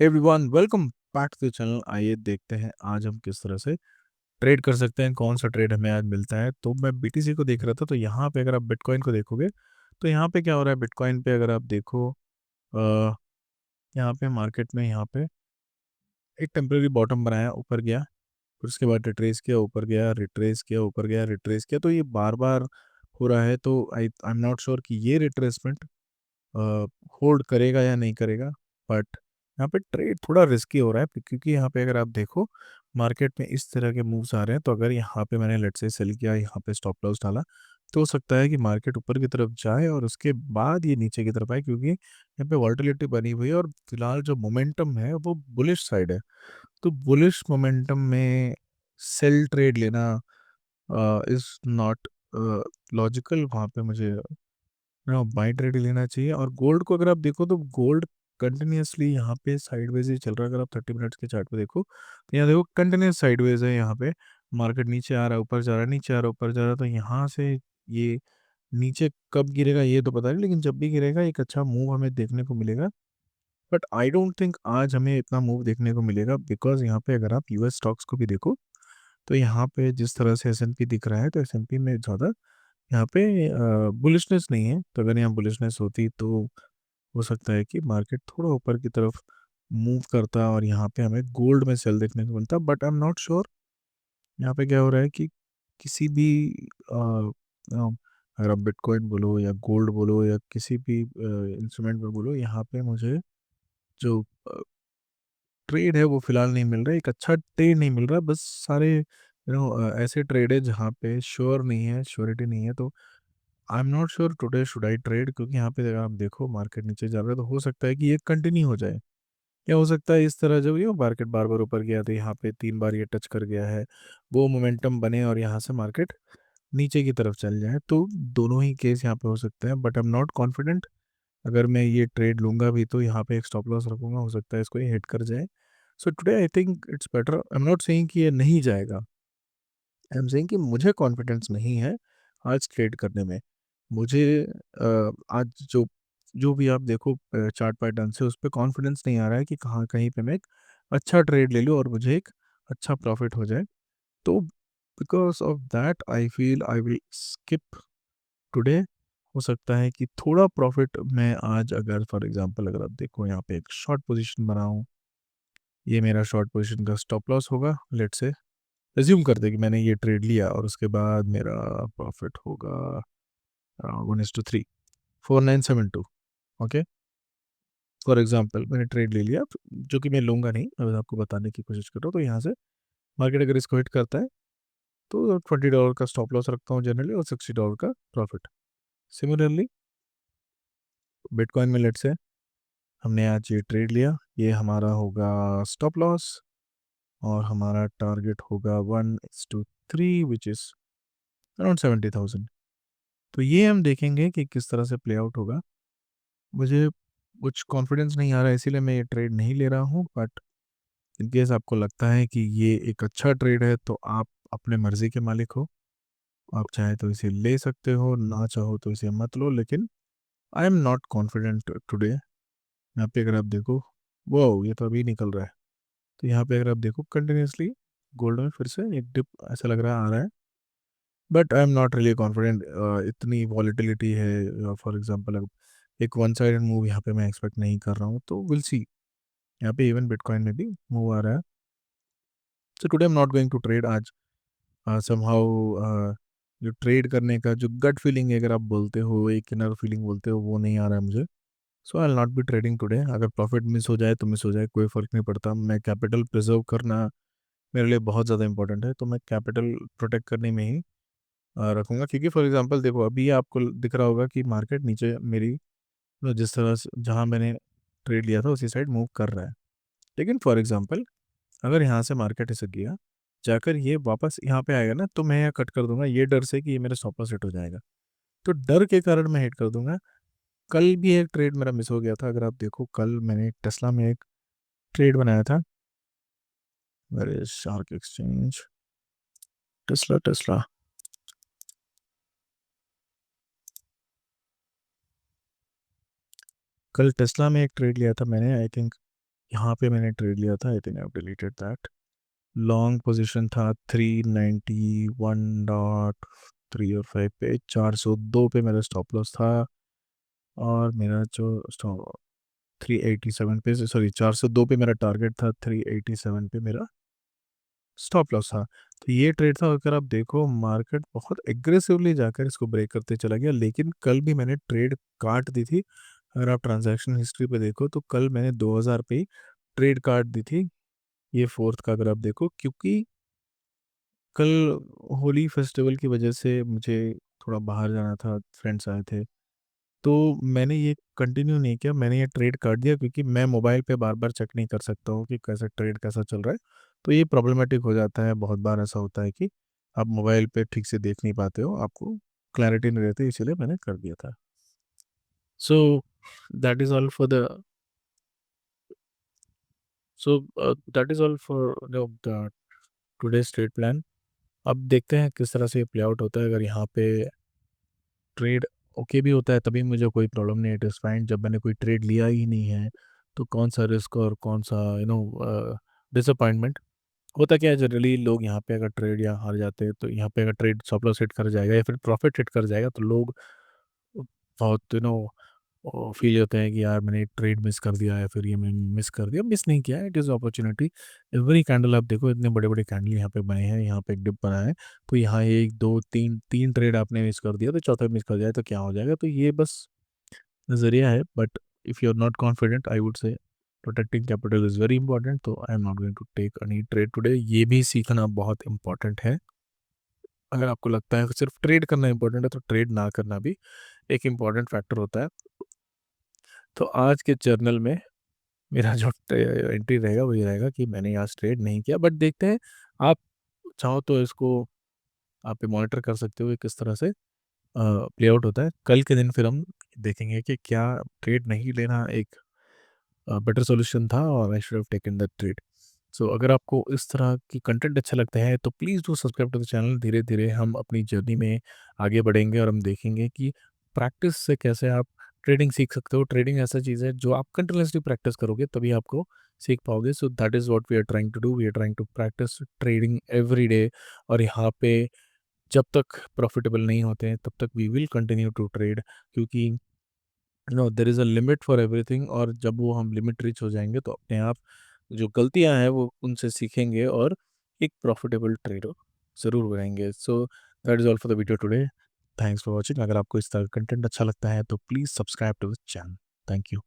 Everyone welcome back to the channel. आइए देखते हैं आज हम किस तरह से ट्रेड कर सकते हैं, कौन सा ट्रेड हमें आज मिलता है। तो मैं बीटीसी को देख रहा था, तो यहाँ पे अगर आप बिटकॉइन को देखोगे तो यहाँ पे क्या हो रहा है। बिटकॉइन पे अगर आप देखो, अ, यहाँ पे मार्केट में यहाँ पे एक टेम्पररी बॉटम बनाया, ऊपर गया, फिर उसके बाद रिट्रेस किया, ऊपर गया, रिट्रेस किया, ऊपर गया, रिट्रेस किया। तो ये बार बार हो रहा है। तो आई एम नॉट श्योर कि ये रिट्रेसमेंट होल्ड करेगा या नहीं करेगा। बट यहाँ पे ट्रेड थोड़ा रिस्की हो रहा है, क्योंकि यहाँ पे अगर आप देखो मार्केट में इस तरह के मूव्स आ रहे हैं। तो अगर यहाँ पे मैंने लेट से सेल किया, यहाँ पे स्टॉप लॉस डाला, तो हो सकता है कि मार्केट ऊपर की तरफ जाए और उसके बाद ये नीचे की तरफ आए, क्योंकि यहाँ पे वॉल्टिलिटी बनी हुई है और फिलहाल जो मोमेंटम है वो बुलिश साइड है। तो बुलिश मोमेंटम में सेल ट्रेड लेना इज नॉट लॉजिकल। वहाँ पे मुझे बाई ट्रेड ही लेना चाहिए। और गोल्ड को अगर आप देखो तो गोल्ड कंटिन्यूसली यहाँ पे साइडवेज ही चल रहा है। अगर आप 30 मिनट्स के चार्ट पे देखो तो यहाँ देखो कंटिन्यूस साइडवेज है। यहाँ पे मार्केट नीचे आ रहा है, ऊपर जा रहा है, नीचे आ रहा है, ऊपर जा रहा है। तो यहाँ से ये नीचे कब गिरेगा ये तो पता नहीं, लेकिन जब भी गिरेगा एक अच्छा मूव हमें देखने को मिलेगा। बट आई डोंट थिंक आज हमें इतना मूव देखने को मिलेगा, बिकॉज यहाँ पे अगर आप यूएस स्टॉक्स को भी देखो तो यहाँ पे जिस तरह से एसएनपी दिख रहा है, तो एसएनपी में ज़्यादा यहाँ पे बुलिशनेस नहीं है। तो अगर यहाँ बुलिशनेस होती तो हो सकता है कि मार्केट थोड़ा ऊपर की तरफ मूव करता और यहाँ पे हमें गोल्ड में सेल देखने को मिलता। But I am not sure यहाँ पे क्या हो रहा है कि किसी भी अगर आप बिटकॉइन बोलो या गोल्ड बोलो या किसी भी इंस्ट्रूमेंट में बोलो, यहाँ पे मुझे जो ट्रेड है वो फिलहाल नहीं मिल रहा है। एक अच्छा ट्रेड नहीं मिल रहा, बस सारे ऐसे ट्रेड है जहाँ पे श्योर नहीं है, श्योरिटी नहीं है। तो I am not sure today should I trade, क्योंकि यहाँ पे अगर आप देखो मार्केट नीचे जा रहा है, तो हो सकता है कि ये कंटिन्यू हो जाए। या हो सकता है इस तरह जब ये मार्केट बार बार ऊपर गया तो यहाँ पे 3 बार ये टच कर गया है, वो मोमेंटम बने और यहाँ से मार्केट नीचे की तरफ चल जाए। तो दोनों ही केस यहाँ पे हो सकते हैं। But I am not confident. अगर मैं ये ट्रेड लूंगा भी तो यहाँ पे एक स्टॉप लॉस रखूंगा, हो सकता है इसको ये हिट कर जाए। सो today I think it's better. I am not saying कि ये नहीं जाएगा, आई एम सेइंग कि मुझे कॉन्फिडेंस नहीं है आज ट्रेड करने में। मुझे आज जो जो भी आप देखो चार्ट पैटर्न से, उस पर कॉन्फिडेंस नहीं आ रहा है कि कहाँ कहीं पे मैं एक अच्छा ट्रेड ले लूँ और मुझे एक अच्छा प्रॉफिट हो जाए। तो because of that I feel I will skip today. हो सकता है कि थोड़ा प्रॉफिट मैं आज, अगर फॉर एग्जांपल अगर आप देखो यहाँ पे एक शॉर्ट पोजीशन बनाऊँ, ये मेरा शॉर्ट पोजीशन का स्टॉप लॉस होगा। लेट से रिज्यूम करते कि मैंने ये ट्रेड लिया और उसके बाद मेरा प्रॉफिट होगा 1:3, 4972। ओके, फॉर एग्जांपल मैंने ट्रेड ले लिया, जो कि मैं लूंगा नहीं, मैं आपको बताने की कोशिश कर रहा हूँ। तो यहाँ से मार्केट अगर इसको हिट करता है तो $20 का स्टॉप लॉस रखता हूँ जनरली, और $60 का प्रॉफिट। सिमिलरली बिटकॉइन में लेट से हमने आज ये ट्रेड लिया, ये हमारा होगा स्टॉप लॉस और हमारा टारगेट होगा 1:3 विच इज़ अराउंड 70,000। तो ये हम देखेंगे कि किस तरह से प्ले आउट होगा। मुझे कुछ कॉन्फिडेंस नहीं आ रहा है, इसीलिए मैं ये ट्रेड नहीं ले रहा हूँ। बट इन केस आपको लगता है कि ये एक अच्छा ट्रेड है तो आप अपने मर्जी के मालिक हो। आप चाहे तो इसे ले सकते हो, ना चाहो तो इसे मत लो। लेकिन आई एम नॉट कॉन्फिडेंट टुडे। यहाँ पे अगर आप देखो, वो ये तो अभी निकल रहा है। तो यहाँ पे अगर आप देखो कंटिन्यूसली गोल्ड में फिर से एक डिप ऐसा लग रहा है आ रहा है। But I am not really confident. इतनी वॉलीटिलिटी है, फॉर एग्जांपल एक वन साइडेड मूव यहाँ पे मैं एक्सपेक्ट नहीं कर रहा हूँ। तो विल सी। यहाँ पे इवन बिटकॉइन में भी मूव आ रहा है। So today I am not going to trade आज। समहाउ जो ट्रेड करने का जो गट फीलिंग है, अगर आप बोलते हो, एक इनर फीलिंग बोलते हो, वो नहीं आ रहा है मुझे। So I will not be trading today. अगर प्रॉफिट मिस हो जाए तो मिस हो जाए, कोई फ़र्क नहीं पड़ता। मैं कैपिटल प्रिजर्व करना मेरे लिए बहुत ज़्यादा इंपॉर्टेंट है, तो मैं कैपिटल प्रोटेक्ट करने में ही रखूंगा। क्योंकि फॉर एग्जांपल देखो, अभी आपको दिख रहा होगा कि मार्केट नीचे मेरी जिस तरह से जहाँ मैंने ट्रेड लिया था उसी साइड मूव कर रहा है। लेकिन फॉर एग्जांपल अगर यहाँ से मार्केट ऐसे गया, जाकर ये वापस यहाँ पे आएगा ना, तो मैं यहाँ कट कर दूंगा, ये डर से कि ये मेरा स्टॉप लॉस हिट हो जाएगा। तो डर के कारण मैं हिट कर दूंगा। कल भी एक ट्रेड मेरा मिस हो गया था। अगर आप देखो, कल मैंने टेस्ला में एक ट्रेड बनाया था। Where is shark exchange, Tesla Tesla. कल टेस्ला में एक ट्रेड लिया था मैंने, आई थिंक यहाँ पे मैंने ट्रेड लिया था, I think I have deleted that. Long position था 391.3 और 5 पे, 402 पे मेरा स्टॉप लॉस था। और मेरा जो स्टॉप 387 पे, सॉरी 402 पे मेरा टारगेट था, 387 पे मेरा स्टॉप लॉस था। तो ये ट्रेड था। अगर आप देखो मार्केट बहुत एग्रेसिवली जाकर इसको ब्रेक करते चला गया, लेकिन कल भी मैंने ट्रेड काट दी थी। अगर आप ट्रांजैक्शन हिस्ट्री पे देखो तो कल मैंने 2000 पे ही ट्रेड काट दी थी। ये फोर्थ का अगर आप देखो, क्योंकि कल होली फेस्टिवल की वजह से मुझे थोड़ा बाहर जाना था, फ्रेंड्स आए थे, तो मैंने ये कंटिन्यू नहीं किया, मैंने ये ट्रेड काट दिया, क्योंकि मैं मोबाइल पे बार बार चेक नहीं कर सकता हूँ कि कैसा ट्रेड कैसा चल रहा है। तो ये प्रॉब्लमेटिक हो जाता है, बहुत बार ऐसा होता है कि आप मोबाइल पे ठीक से देख नहीं पाते हो, आपको क्लैरिटी नहीं रहती, इसीलिए मैंने कर दिया था। सो that is all for the so that is all for the today's trade plan. अब देखते हैं किस तरह से ये प्ले आउट होता है। अगर यहाँ पे ट्रेड ओके भी होता है तभी मुझे कोई प्रॉब्लम नहीं है, इट इज़ फाइन। जब मैंने कोई ट्रेड लिया ही नहीं है तो कौन सा रिस्क और कौन सा डिसअपॉइंटमेंट। होता क्या है, जनरली लोग यहाँ पे अगर ट्रेड या हार जाते हैं, तो यहाँ पे अगर ट्रेड स्टॉप लॉस हिट कर जाएगा या फिर प्रॉफिट हिट कर जाएगा, तो लोग बहुत फील होते हैं कि यार मैंने ट्रेड मिस कर दिया, या फिर ये मैं मिस कर दिया। मिस नहीं किया, it is opportunity. Every candle आप देखो, इतने बड़े बड़े कैंडल यहाँ पे बने हैं, यहाँ पे एक डिप बना है, तो यहाँ एक दो तीन तीन ट्रेड आपने मिस कर दिया, तो चौथा मिस कर जाए तो क्या हो जाएगा। तो ये बस नज़रिया है, but if you are not confident, I would say protecting capital is very important. तो I am not going to take any trade today. ये भी सीखना बहुत इंपॉर्टेंट है। अगर आपको लगता है कि सिर्फ ट्रेड करना इंपॉर्टेंट है, तो ट्रेड ना करना भी एक इम्पॉर्टेंट फैक्टर होता है। तो आज के जर्नल में मेरा जो एंट्री रहेगा वो ये रहेगा कि मैंने आज ट्रेड नहीं किया, बट देखते हैं। आप चाहो तो इसको आप मॉनिटर कर सकते हो कि किस तरह से प्ले आउट होता है। कल के दिन फिर हम देखेंगे कि क्या ट्रेड नहीं लेना एक बेटर सॉल्यूशन था, और I should have taken that trade. So अगर आपको इस तरह की कंटेंट अच्छा लगता है तो please do subscribe to the channel. धीरे धीरे हम अपनी जर्नी में आगे बढ़ेंगे, और हम देखेंगे कि प्रैक्टिस से कैसे आप ट्रेडिंग सीख सकते हो। ट्रेडिंग ऐसा चीज़ है जो आप कंटिन्यूसली प्रैक्टिस करोगे तभी आपको सीख पाओगे। So that is what we are trying to do. We are trying to practise trading every day. और यहाँ पे जब तक प्रॉफिटेबल नहीं होते हैं तब तक we will continue to trade, क्योंकि there is a limit for everything. और जब वो हम लिमिट रीच हो जाएंगे तो अपने आप जो गलतियां हैं वो उनसे सीखेंगे, और एक प्रॉफिटेबल ट्रेडर ज़रूर बनेंगे। सो that is all for the video today. Thanks for watching. अगर आपको इस तरह का कंटेंट अच्छा लगता है तो please subscribe to the channel. Thank you.